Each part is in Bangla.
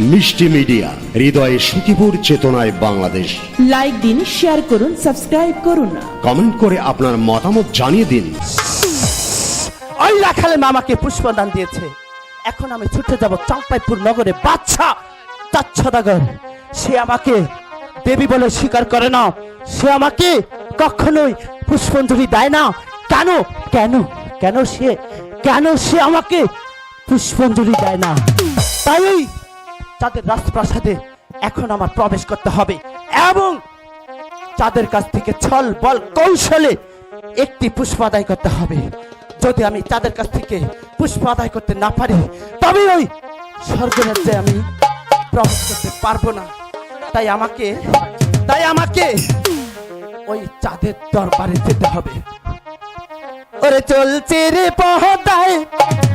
মিষ্টি মিডিয়া, হৃদয়ে সুখীপুর, চেতনায় বাংলাদেশ। লাইক দিন, শেয়ার করুন, সাবস্ক্রাইব করুন, কমেন্ট করে আপনার মতামত জানিয়ে দিন। ওই রাখালে মামাকে পুষ্পদান দিয়েছে, এখন আমি ছুটে যাব চাঁপাইপুর নগরে। বাদশা তার সদাগর, সে আমাকে দেবী বলে স্বীকার করে না, সে আমাকে কখনোই পুষ্পাঞ্জলি দেয় না। কেন কেন কেন সে কেন সে আমাকে পুষ্পাঞ্জলি দেয় না? তাই ওই তাদের রাজপ্রাসাদে এখন আমার প্রবেশ করতে হবে এবং তাদের কাছ থেকে ছল বল কৌশলে একটি পুষ্প আদায় করতে হবে। যদি আমি তাদের কাছ থেকে পুষ্প আদায় করতে না পারি, তবে ওই স্বর্গরাজ্যে আমি প্রবেশ করতে পারবো না। তাই আমাকে ওই চাঁদের দরবারে যেতে হবে। ওরে চলছে রে পহতায়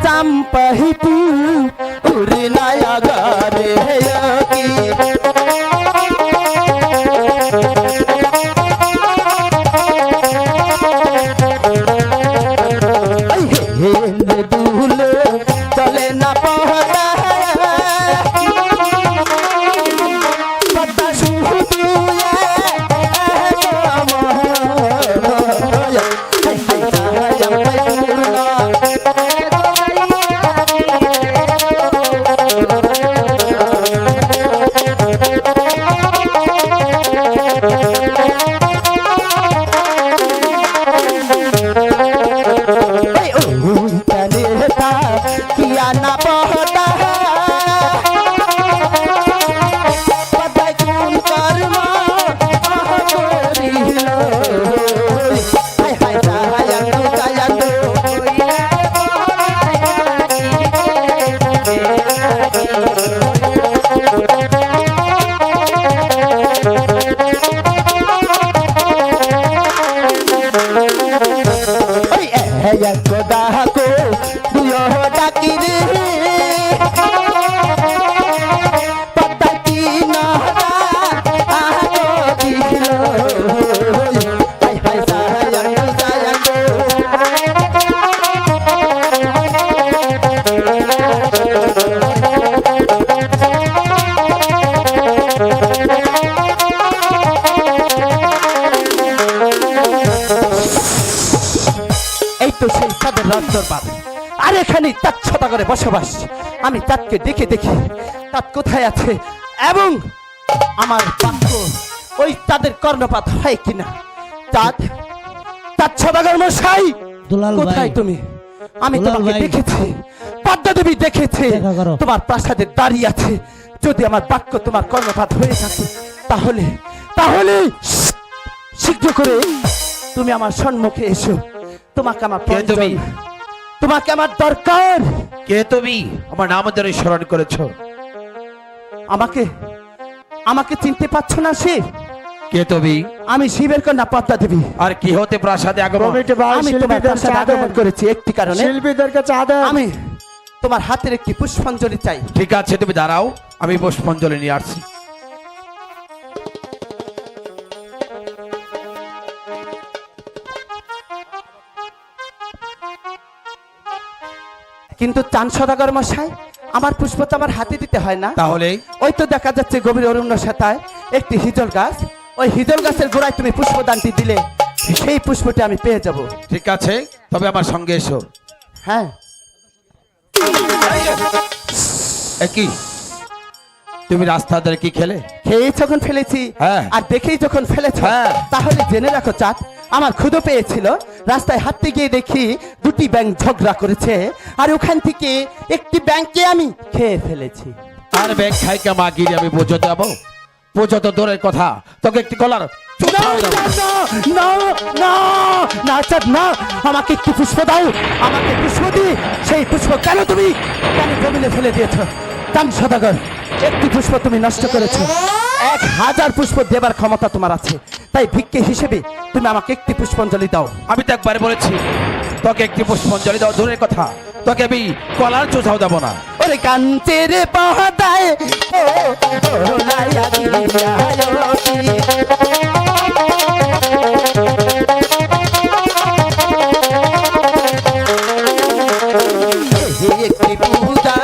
চাম্পাহিপুর, উড়ে নায়াগারে কি দুলে চলে না পহতা আর এখানে তার ছটা করে বসবাস। আমি তাকে দেখে দেখি তার কোথায় আছে এবং আমার বাক্য ওই তাদের কর্ণপাত হয় কিনা। তার ছটাগর মশাই, কোথায় তুমি? আমি তোমাকে দেখেছি, পদ্মা দেবী দেখেছি, তোমার প্রাসাদে দাঁড়িয়ে আছে। যদি আমার বাক্য তোমার কর্ণপাত হয়ে থাকে, তাহলে তাহলে শীঘ্র করে তুমি আমার সম্মুখে এসো। তোমাকে আমার প্রয়োজন, তোমাকে আমার দরকার। কে তুমি? আমার নাম ধরে স্মরণ করেছো। আমাকে চিনতে পারছো না? সে কে তুমি? আমি শিবের কন্যা পদ্মা দেবী। আর কি হতে প্রাসাদে আগমন? আমি তোমার প্রাসাদে আগমন করেছি একটি কারণে। শিল্পীদের কাছে আদর। আমি তোমার হাতের একটি পুষ্পাঞ্জলি চাই। ঠিক আছে, তুমি দাঁড়াও, আমি পুষ্পাঞ্জলি নিয়ে আসছি। কিন্তু চান সদাগর মশাই, আমার পুষ্প তো আমার হাতে দিতে হয় না। তাহলে ওই তো দেখা যাচ্ছে গভীর অরণ্য শাখায় একটি হিজল গাছ, ওই হিজল গাছের গোড়ায় তুমি পুষ্পদানটি দিলে সেই পুষ্পটি আমি পেয়ে যাব। ঠিক আছে, তবে আমার সঙ্গে এসো। হ্যাঁ। কি তুমি রাস্তা ধরে কি খেলে? খেয়ে যখন ফেলেছি আর দেখেই যখন ফেলেছ, তাহলে জেনে রাখো চাঁদ, আমার ক্ষুধা পেয়েছিল। রাস্তায় হাঁটতে গিয়ে দেখি দুটি ব্যাঙ ঝগড়া করেছে, আর ওখান থেকে একটি ব্যাঙকে আমি খেয়ে ফেলেছি। আর ব্যাগ খাইকা মা গিয়ে আমি বোঝো যাবো? বোঝো তো দূরের কথা, তোকে একটি কলার আমাকে একটি পুষ্প দাও, আমাকে পুষ্প দি। সেই পুষ্প কেন জমিনে ফেলে দিয়েছ? চান সদাগর, একটি পুষ্প তুমি নষ্ট করেছো, 1000 পুষ্প দেবার ক্ষমতা তোমার আছে। তাই ভিক্ষে হিসেবে তুমি আমাকে একটি পুষ্পাঞ্জলি দাও। আমি তো একবারে বলেছি তোকে একটি পুষ্পাঞ্জলি দাও, দূরের কথা, তোকে আমি কলার চোষাও দেবো না। ওরে কান্তের পহদায় একটি পূজা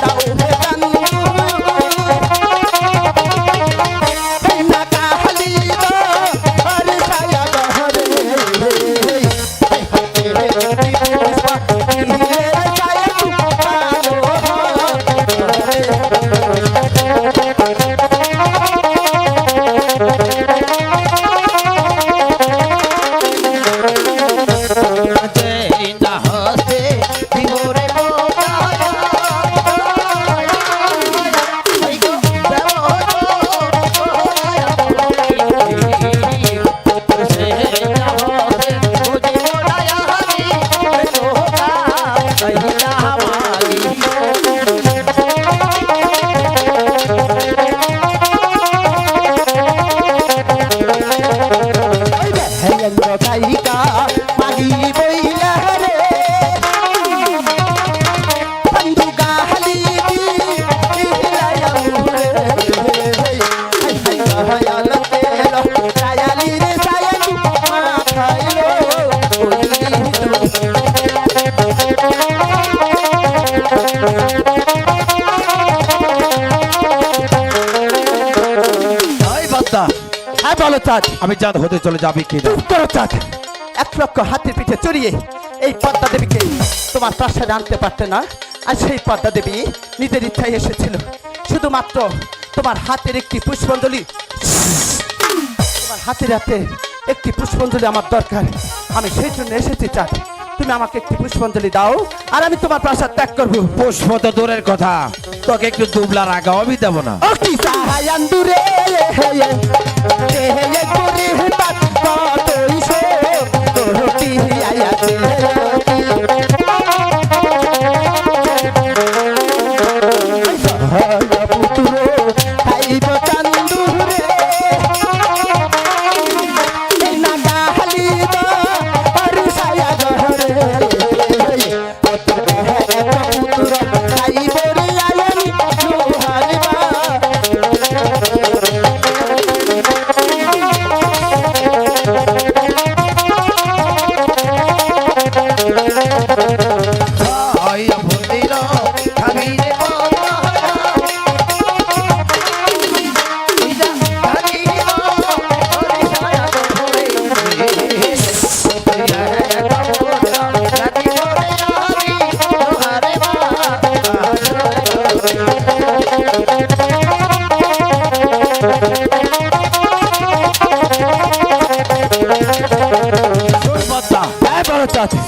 দাও হে বলো চাঁদ, আমি চাঁদ হতে চলে যাবি কিনা? চুপ করো চাঁদ। 1 লক্ষ হাতির পিঠে চড়িয়ে এই পদ্মা দেবীকে তোমার প্রাসাদে আনতে পারতে না। আর সেই পদ্মা দেবী নিজের ইচ্ছায় এসেছিল। শুধুমাত্র তোমার হাতের একটি পুষ্পাঞ্জলি, তোমার হাতের হাতে একটি পুষ্পাঞ্জলি আমার দরকার। আমি সেই জন্য এসেছি চাঁদ। তুমি আমাকে একটি পুষ্পাঞ্জলি দাও আর আমি তোমার প্রাসাদ ত্যাগ করবো। পুষ্প তো দূরের কথা, তোকে একটু দুবলার আগাও আমি দেবো না। ও কি সাহায়ান্দুরে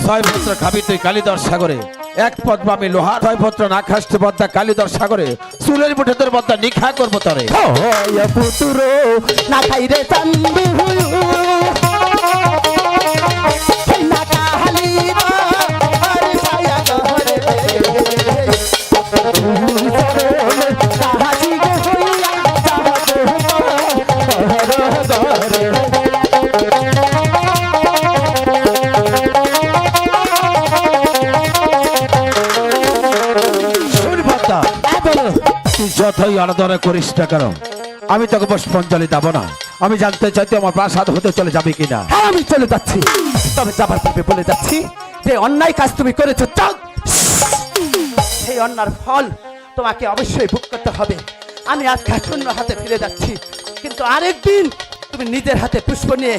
ছয় পত্র খাবি তুই কালীদর সাগরে, এক পদ্মা আমি লোহার, ছয় পত্র না খাসতে পদ্মা কালীদর সাগরে, চুলের মুঠে তোর পদ্মা নিখা করবো তরে। পুতুরো না খাই রে চান্দু না কাহালি যতই আলাদা করিস না কেন, আমি তোকে পুষ্পাঞ্জলি দেবো না। আমি জানতে চাই তুই আমার প্রাসাদ হতে চলে যাবি কিনা? হ্যাঁ আমি চলে যাচ্ছি, তবে যাবার পূর্বে বলে যাচ্ছি যে অন্যায় কাজ তুমি করেছো চাঁদ, সেই অন্যার ফল তোমাকে অবশ্যই ভোগ করতে হবে। আমি আজ শূন্য হাতে ফিরে যাচ্ছি, কিন্তু আরেকদিন তুমি নিজের হাতে পুষ্প নিয়ে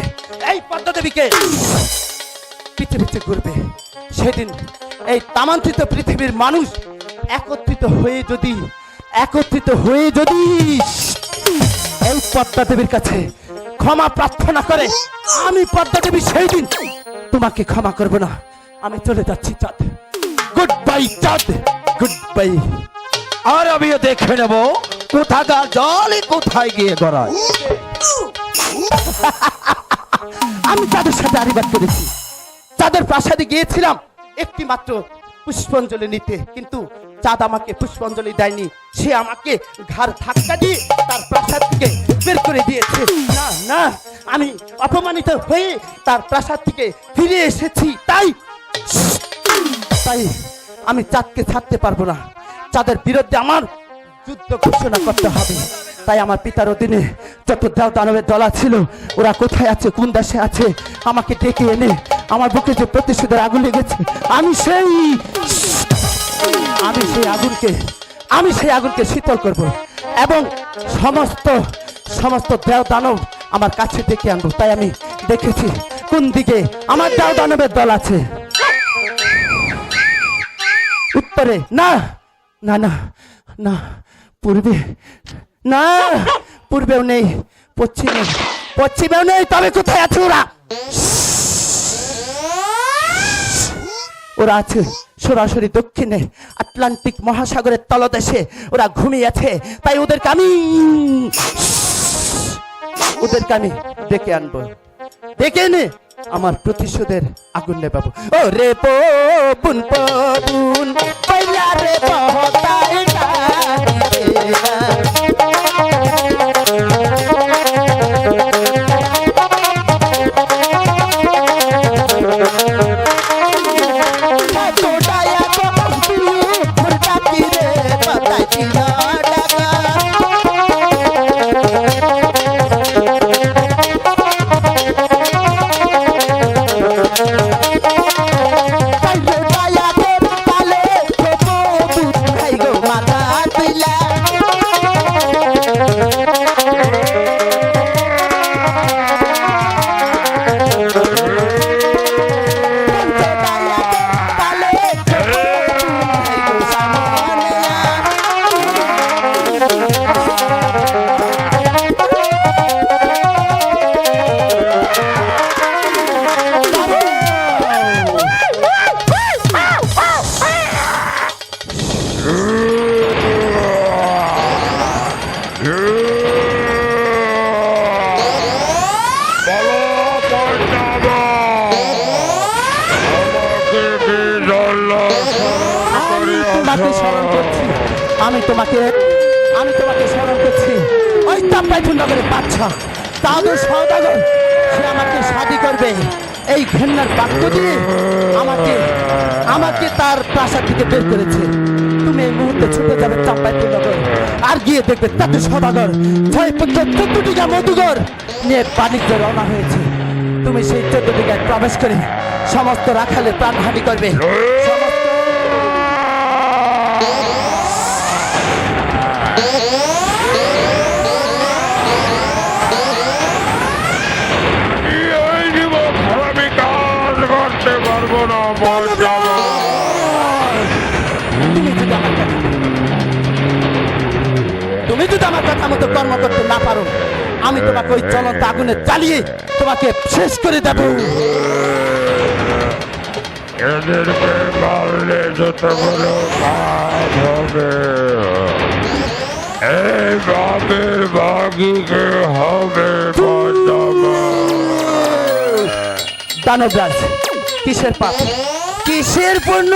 এই পদ্মা দেবীকে পিছে পিছে ঘুরবে। সেদিন এই তামান্তরিত পৃথিবীর মানুষ একত্রিত হয়ে যদি এই পদ্মা দেবীর কাছে ক্ষমা প্রার্থনা করে, আমি পদ্মা দেবী সেই দিন তোমাকে ক্ষমা করব না। আমি চলে যাচ্ছি চাঁদ, গুড বাই চাঁদ, গুড বাই। আর আমিও দেখে নেব কোথাকার জলে কোথায় গিয়ে গড়ায়। আমি চাঁদের সাথে আরিবাদ করেছি, চাঁদের প্রাসাদে গিয়েছিলাম একটি মাত্র পুষ্পাঞ্জলি নিতে, কিন্তু চাঁদ আমাকে পুষ্পাঞ্জলি দেয়নি। সে আমাকে ঘাড় ধাক্কা দিয়ে তার প্রাসাদ থেকে বের করে দিয়েছে। না না, আমি অপমানিত হয়ে তার প্রাসাদ থেকে ফিরে এসেছি। তাই আমি চাঁদকে ছাড়তে পারবো না। চাঁদের বিরুদ্ধে আমার যুদ্ধ ঘোষণা করতে হবে। তাই আমার পিতার অধীনে যত দেব দানবের দলা ছিল, ওরা কোথায় আছে, কোন দেশে আছে, আমাকে ডেকে এনে আমার বুকে যে প্রতিশোধের আগুন লেগেছে, আমি সেই আগুনকে শীতল করব এবং সমস্ত দেব দানব আমার কাছে ডেকে আনবো। তাই আমি দেখেছি কোন দিকে আমার দেব দানবের দল আছে। উত্তরে না না না না, পূর্বেও নেই, পশ্চিমেও নেই, তবে কোথায় আছে ওরা? ওরা আছে সরাসরি দক্ষিণে আটলান্টিক মহাসাগরের তলদেশে, ওরা ঘুমিয়েছে। তাই ওদেরকে আমি ডেকে আনবো, ডেকে এনে আমার প্রতিশোধের আগুন নেবাবো। ও রে পবন পবন পয়লা রে বহতাই আমি তোমাকে স্মরণ করছি। ওই চাঁপাইপুর নগরের বাচ্চা তাদের সওদাগর, সে আমাকে শাদি করবে। এই ঘেন্নার বাক্য দিয়ে আমাকে তার প্রাসাদ থেকে বের করেছে। তুমি এই মুহূর্তে ছুটে যাবে চাঁপাইপুর নগর, আর গিয়ে দেখবে তাদের সওদাগর 14 মধুগর নিয়ে বাণিজ্য রওনা হয়েছে। তুমি সেই 14 প্রবেশ করে সমস্ত রাখালে প্রাণহানি করবে। আমি কাজ করতে পারবো না তুমি যদি আমার কথা মতো কর্ম করতে না পারো, আমি তোমাকে ওই জ্বলন্ত আগুনে জ্বালিয়ে তোমাকে শেষ করে দেব। এদেরকে মারলে যতগুলো কাজ হবে, এই বাপের বাগিকে হবে দানবরাজ, কিসের পাপ, কিসের পণ্য?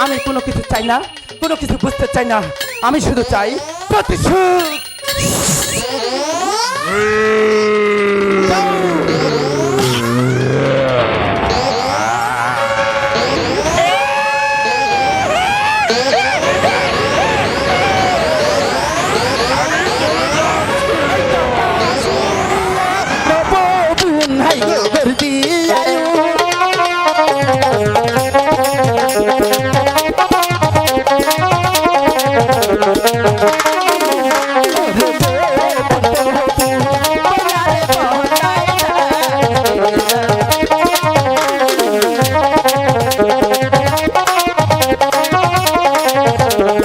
আমি কোনো কিছু চাই না, কোনো কিছু বুঝতে চাই না। আমি শুধু চাই প্রতিশোধ।